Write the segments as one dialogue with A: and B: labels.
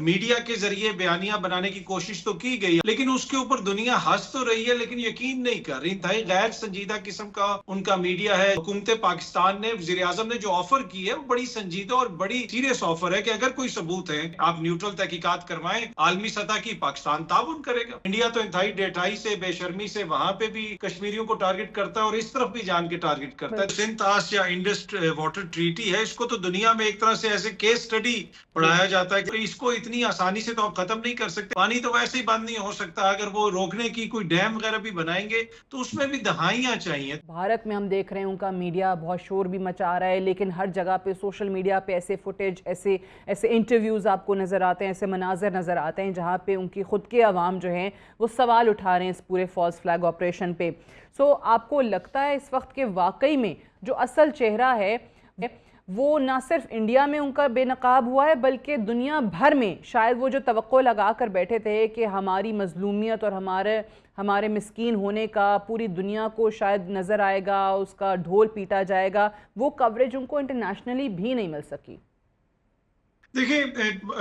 A: Media के जरिए बयानियां बनाने की कोशिश तो की गई, लेकिन उसके ऊपर दुनिया हंस तो रही है लेकिन यकीन नहीं कर रही। इंतहाई गैर संजीदा किस्म का उनका मीडिया है। हुकूमत पाकिस्तान ने, वज़ीर आज़म ने जो ऑफर की है वो बड़ी संजीदा और बड़ी सीरियस ऑफर है कि अगर कोई सबूत है आप न्यूट्रल तहकीकात करवाएं, आलमी सतह की, पाकिस्तान ताउन करेगा। इंडिया तो इंतहाई डेठाई से, बेशर्मी से वहां पे भी कश्मीरियों को टारगेट करता है और इस तरफ भी जान के टारगेट करता है। सिंध तास या इंडस वाटर ट्रीटी है, इसको तो दुनिया में एक तरह से ऐसे केस स्टडी पढ़ाया जाता है कि इसको इतनी आसानी से तो आप खत्म नहीं कर सकते। पानी तो वैसे ही बंद नहीं हो सकता, अगर वो रोकने की कोई डैम वगैरह भी बनाएंगे तो उसमें भी दहाइयां चाहिए।
B: भारत में हम देख रहे हैं उनका मीडिया बहुत शोर भी मचा रहा है, लेकिन हर जगह पे सोशल मीडिया पे ऐसे फुटेज, ऐसे ऐसे इंटरव्यूज़ आपको नज़र आते हैं, ऐसे मनाजर नज़र आते हैं जहाँ पे उनकी खुद के अवाम जो हैं वो सवाल उठा रहे हैं इस पूरे फॉल्स फ्लैग ऑपरेशन पे। सो आपको लगता है इस वक्त के वाकई में जो असल चेहरा है वो ना सिर्फ इंडिया में उनका बेनकाब हुआ है बल्कि दुनिया भर में शायद वो जो तवक्को लगा कर बैठे थे कि हमारी मजलूमियत और हमारे मिस्कीन होने का पूरी दुनिया को शायद नज़र आएगा, उसका ढोल पीटा जाएगा, वो कवरेज उनको इंटरनेशनली भी नहीं मिल सकी।
A: देखिए,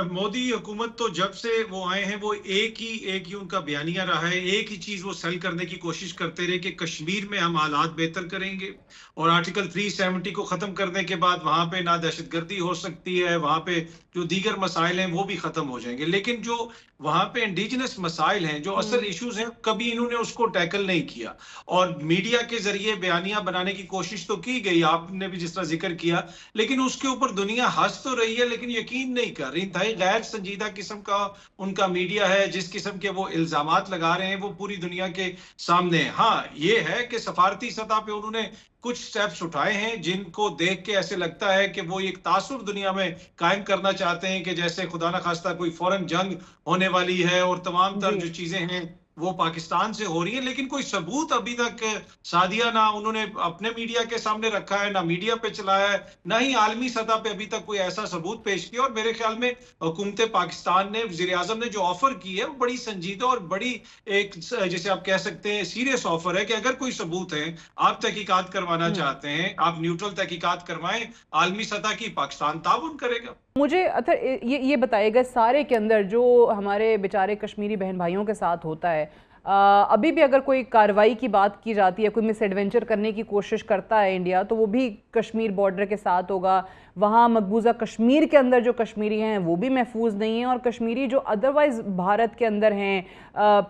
A: मोदी हुकूमत तो जब से वो आए हैं वो एक ही उनका बयानिया रहा है, एक ही चीज वो सेल करने की कोशिश करते रहे कि कश्मीर में हम हालात बेहतर करेंगे और आर्टिकल 370 को खत्म करने के बाद वहां पे ना दहशतगर्दी हो सकती है, वहां पे जो दीगर मसाइल हैं वो भी खत्म हो जाएंगे। लेकिन जो वहां पे इंडिजिनस मसाइल हैं, जो असल इश्यूज हैं, कभी इन्होंने उसको टैकल नहीं किया और मीडिया के जरिए बयानियां बनाने की कोशिश तो की गई, आपने भी जिस तरह जिक्र किया, लेकिन उसके ऊपर दुनिया हंस तो रही है लेकिन यकीन नहीं कर रही। इंतहाई गैर संजीदा किस्म का उनका मीडिया है, जिस किस्म के वो इल्जामात लगा रहे हैं वो पूरी दुनिया के सामने है। हाँ, ये है कि सफारती सतह पे उन्होंने कुछ स्टेप्स उठाए हैं जिनको देख के ऐसे लगता है कि वो एक तासुर दुनिया में कायम करना चाहते हैं कि जैसे खुदा ना खास्ता कोई फौरन जंग होने वाली है और तमाम तर जो चीजें हैं वो पाकिस्तान से हो रही है। लेकिन कोई सबूत अभी तक सादिया ना उन्होंने अपने मीडिया के सामने रखा है, ना मीडिया पे चलाया है, ना ही आलमी सतह पे अभी तक कोई ऐसा सबूत पेश किया। और मेरे ख्याल में हुकूमत पाकिस्तान ने, वज़ीर आज़म ने जो ऑफर की है वो बड़ी संजीदा और बड़ी एक, जैसे आप कह सकते हैं, सीरियस ऑफर है कि अगर कोई सबूत है, आप तहकीकात करवाना चाहते हैं, आप न्यूट्रल तहकीकात करवाएं, आलमी सतह की, पाकिस्तान ताउन करेगा।
B: मुझे अच्छा ये बताइएगा, सारे के अंदर जो हमारे बेचारे कश्मीरी बहन भाइयों के साथ होता है, अभी भी अगर कोई कार्रवाई की बात की जाती है, कोई मिस एडवेंचर करने की कोशिश करता है इंडिया, तो वो भी कश्मीर बॉर्डर के साथ होगा। वहाँ मकबूजा कश्मीर के अंदर जो कश्मीरी हैं वो भी महफूज नहीं हैं, और कश्मीरी जो अदरवाइज़ भारत के अंदर हैं,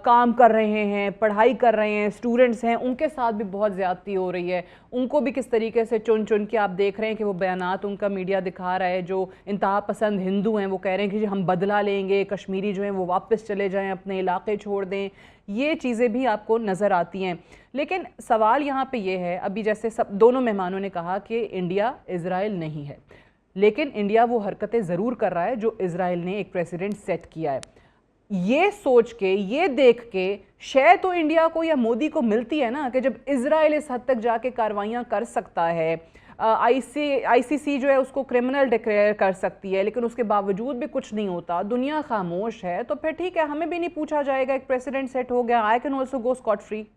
B: काम कर रहे हैं, पढ़ाई कर रहे हैं, स्टूडेंट्स हैं, उनके साथ भी बहुत ज़्यादती हो रही है। उनको भी किस तरीके से चुन चुन के आप देख रहे हैं कि वो बयानात उनका मीडिया दिखा रहा है। जो इंतहा पसंद हिंदू हैं वो कह रहे हैं कि हम बदला लेंगे, कश्मीरी जो हैं वो वापस चले जाएँ, अपने इलाके छोड़ दें। ये चीज़ें भी आपको नज़र आती हैं। लेकिन सवाल यहाँ पे ये है, अभी जैसे सब दोनों मेहमानों ने कहा कि इंडिया इज़राइल नहीं है, लेकिन इंडिया वो हरकतें ज़रूर कर रहा है जो इज़राइल ने एक प्रेसिडेंट सेट किया है। ये सोच के, ये देख के शायद तो इंडिया को या मोदी को मिलती है ना कि जब इज़राइल इस हद तक जाके कार्रवाइयाँ कर सकता है, आईसीसी जो है उसको क्रिमिनल डिक्लेयर कर सकती है, लेकिन उसके बावजूद भी कुछ नहीं होता, दुनिया खामोश है, तो फिर ठीक है, हमें भी नहीं पूछा जाएगा, एक प्रेसिडेंट सेट हो गया, I can also go Scott free.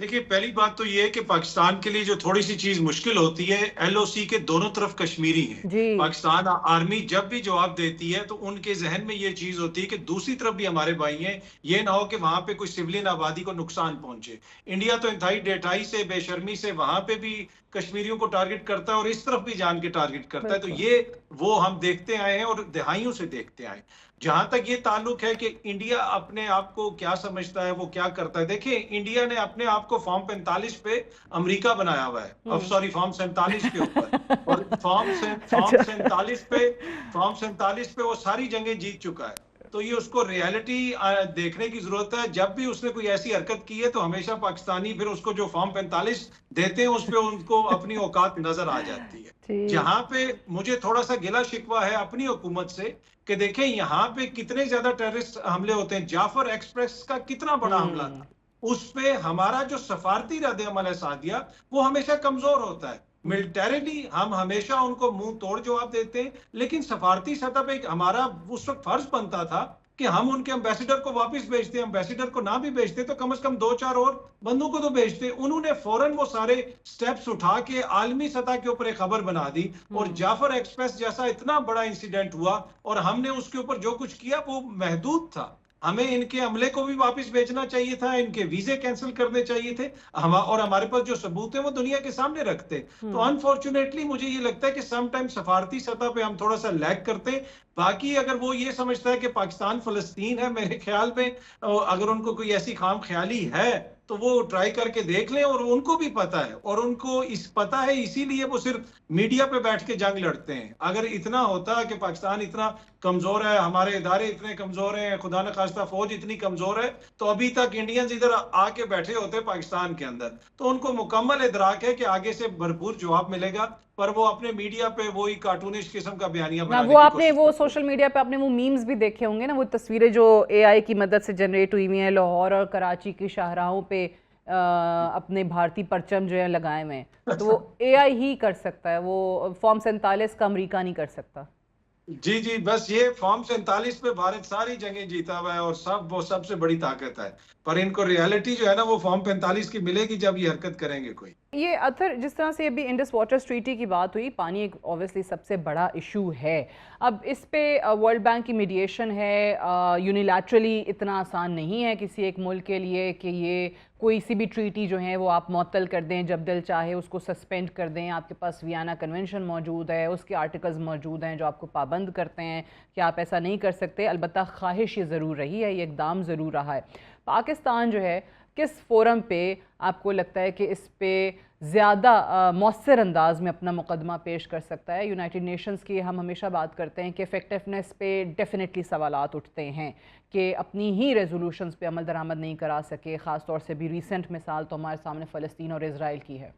A: देखिए, पहली बात तो ये है कि पाकिस्तान के लिए जो थोड़ी सी चीज मुश्किल होती है, एलओसी के दोनों तरफ कश्मीरी हैं। पाकिस्तान आर्मी जब भी जवाब देती है तो उनके जहन में ये चीज होती है कि दूसरी तरफ भी हमारे भाई हैं, ये ना हो कि वहां पे कोई सिविलियन आबादी को नुकसान पहुंचे। इंडिया तो इंतहाई डेठाई से, बेशर्मी से वहां पे भी कश्मीरियों को टारगेट करता है और इस तरफ भी जान के टारगेट करता है। तो ये वो हम देखते आए हैं और दहाइयों से देखते आए। जहां तक ये ताल्लुक है कि इंडिया अपने आप को क्या समझता है, वो क्या करता है, देखिए इंडिया ने अपने आप को फॉर्म 45 पे अमेरिका बनाया हुआ है, सॉरी फॉर्म 47 के ऊपर, और फॉर्म 47 पे वो सारी जंगें जीत चुका है। तो ये उसको रियलिटी देखने की जरूरत है। जब भी उसने कोई ऐसी हरकत की है तो हमेशा पाकिस्तानी फिर उसको जो फॉर्म 45 देते हैं उस पे उनको अपनी औकात नजर आ जाती है। जहां पे मुझे थोड़ा सा गिला शिकवा है अपनी हुकूमत से कि देखें यहाँ पे कितने ज्यादा टेररिस्ट हमले होते हैं। जाफर एक्सप्रेस का कितना बड़ा हमला था, उस पे हमारा जो सफारती रद्द अमल है सादिया, वो हमेशा कमजोर होता है। मिलिटरीली हम हमेशा उनको मुंह तोड़ जवाब देते हैं, लेकिन सफारती सतह पे हमारा उस वक्त फर्ज बनता था कि हम उनके एम्बेसडर को वापस भेजते, एम्बेसडर को ना भी भेजते तो कम से कम 2-4 और बंदों को तो भेजते। उन्होंने फौरन वो सारे स्टेप्स उठा के आलमी सतह के ऊपर एक खबर बना दी, और जाफर एक्सप्रेस जैसा इतना बड़ा इंसिडेंट हुआ और हमने उसके ऊपर जो कुछ किया वो महदूद था। हमें इनके अमले को भी वापस भेजना चाहिए था, इनके वीजे कैंसिल करने चाहिए थे, हम और हमारे पास जो सबूत है वो दुनिया के सामने रखते। तो अनफॉर्चुनेटली मुझे ये लगता है कि सम टाइम सफारती सतह पे हम थोड़ा सा लैग करते। बाकी अगर वो ये समझता है कि पाकिस्तान फलस्तीन है, मेरे ख्याल में अगर उनको कोई ऐसी खाम ख्याली है तो वो ट्राई करके देख लें, और उनको भी पता है, और उनको इस पता है, इसीलिए वो सिर्फ मीडिया पे बैठ के जंग लड़ते हैं। अगर इतना होता कि पाकिस्तान इतना कमजोर है, हमारे इदारे इतने कमजोर हैं, खुदा न खास्ता फौज इतनी कमजोर है, तो अभी तक इंडियंस इधर आके बैठे होते पाकिस्तान के अंदर। तो उनको मुकम्मल इदराक है कि आगे से भरपूर जवाब मिलेगा, पर वो अपने मीडिया पे वही कार्टूनिश किस्म का बयानिया
B: ना
A: बनाने
B: वो
A: की
B: आपने
A: कोशिश
B: वो
A: करते हैं।
B: सोशल मीडिया पे आपने वो मीम्स भी देखे होंगे ना, वो तस्वीरें जो एआई की मदद से जनरेट हुई हुई हैं लाहौर और कराची की शाहराहों पे अपने भारतीय परचम जो है लगाए हुए हैं, तो वो एआई ही कर सकता है, वो फॉर्म 47 का अमेरिका नहीं कर सकता।
A: जी जी, बस ये फॉर्म 47 पे भारत सारी जगह जीता हुआ है और सब वो सबसे बड़ी ताकत है, पर इनको रियलिटी जो है ना वो फॉर्म 45 की मिलेगी जब ये हरकत करेंगे कोई।
B: ये अथर जिस तरह से अभी इंडस वाटर ट्रीटी की बात हुई, पानी एक ऑब्वियसली सबसे बड़ा इशू है। अब इस पे वर्ल्ड बैंक की मीडिएशन है, यूनिलैटरली इतना आसान नहीं है किसी एक मुल्क के लिए कि ये कोई सी भी ट्रीटी जो है वो आप मुअत्तल कर दें, जब दिल चाहे उसको सस्पेंड कर दें। आपके पास वियना कन्वेंशन मौजूद है, उसके आर्टिकल्स मौजूद हैं जो आपको पाबंद करते हैं कि आप ऐसा नहीं कर सकते। अलबत्ता ख्वाहिश ये ज़रूर रही है, ये इक़दाम ज़रूर रहा है। पाकिस्तान जो है किस फोरम पे आपको लगता है कि इस पे ज़्यादा मौसर अंदाज में अपना मुकदमा पेश कर सकता है? यूनाइटेड नेशंस की हम हमेशा बात करते हैं कि इफ़ेक्टिवनेस पे डेफिनेटली सवालात उठते हैं कि अपनी ही रेजोल्यूशंस पे अमल दरामद नहीं करा सके। ख़ास तौर से भी रिसेंट मिसाल तो हमारे सामने फ़लस्तीन और इजराइल की है।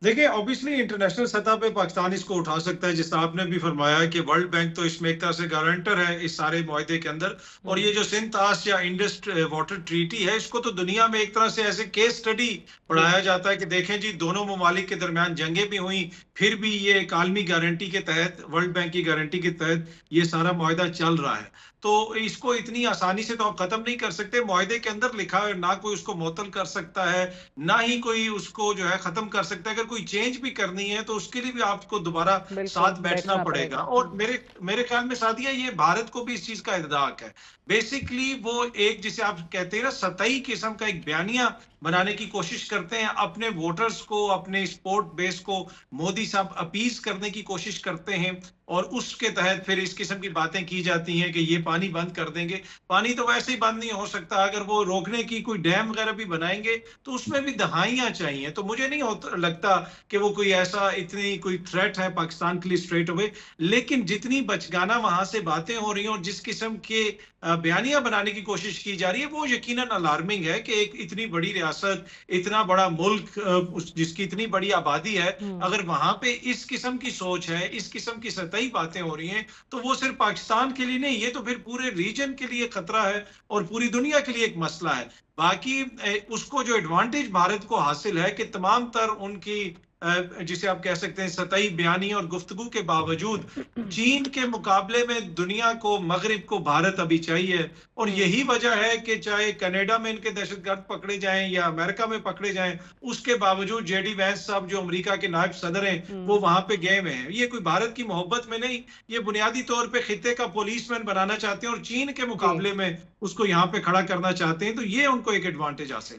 A: देखिए, ऑब्वियसली इंटरनेशनल सतह पे पाकिस्तान इसको उठा सकता है, जिस आपने भी फरमाया कि वर्ल्ड बैंक तो इसमें एक तरह से गारंटर है इस सारे मुआहदे के अंदर। और ये जो सिंध तास या इंडस वाटर ट्रीटी है, इसको तो दुनिया में एक तरह से ऐसे केस स्टडी पढ़ाया जाता है कि देखें जी, दोनों ममालिक के दरमियान जंगें भी हुई, फिर भी ये एक आलमी गारंटी के तहत, वर्ल्ड बैंक की गारंटी के तहत ये सारा मुआहदा चल रहा है। तो इसको इतनी आसानी से तो आप खत्म नहीं कर सकते। मुआहदे के अंदर लिखा है, ना कोई उसको मुअत्तल कर सकता है, ना ही कोई उसको जो है खत्म कर सकता है। अगर कोई चेंज भी करनी है तो उसके लिए भी आपको दोबारा साथ बैठना पड़ेगा। और मेरे ख्याल में सादिया, ये भारत को भी इस चीज का इदराक है। बेसिकली वो एक, जिसे आप कहते हैं ना, सतही किस्म का एक बयानिया बनाने की कोशिश करते हैं, अपने वोटर्स को, अपने स्पोर्ट बेस को मोदी साहब अपीज करने की कोशिश करते हैं, और उसके तहत फिर इस किस्म की बातें की जाती हैं कि ये पानी बंद कर देंगे। पानी तो वैसे ही बंद नहीं हो सकता, अगर वो रोकने की कोई डैम वगैरह भी बनाएंगे तो उसमें भी दहाइयां चाहिए। तो मुझे नहीं लगता कि वो कोई ऐसा इतनी कोई थ्रेट है पाकिस्तान के लिए स्ट्रेट अवे। लेकिन जितनी बचगाना वहां से बातें हो रही हैं और जिस किस्म के बयानियां बनाने की कोशिश की जा रही है, वो यकीनन अलार्मिंग है कि एक इतनी बड़ी रियासत, इतना बड़ा मुल्क, जिसकी इतनी बड़ी आबादी है, अगर वहां पे इस किस्म की सोच है, इस किस्म की सतही बातें हो रही हैं, तो वो सिर्फ पाकिस्तान के लिए नहीं, ये तो फिर पूरे रीजन के लिए खतरा है और पूरी दुनिया के लिए एक मसला है। बाकी उसको जो एडवांटेज भारत को हासिल है कि तमाम तर उनकी जिसे आप कह सकते हैं सतही बयानी और गुफ्तगू के बावजूद चीन के मुकाबले में दुनिया को, मगरिब को भारत अभी चाहिए। और यही वजह है कि चाहे कनाडा में इनके दहशतगर्द पकड़े जाएं या अमेरिका में पकड़े जाएं, उसके बावजूद जेडी वैंस साहब जो अमेरिका के नायब सदर हैं, वो वहां पे गए हुए हैं। ये कोई भारत की मोहब्बत में नहीं, ये बुनियादी तौर पे खित्ते का पुलिसमैन बनाना चाहते हैं और चीन के मुकाबले में उसको यहाँ पे खड़ा करना चाहते हैं। तो ये उनको एक एडवांटेज हासिल है।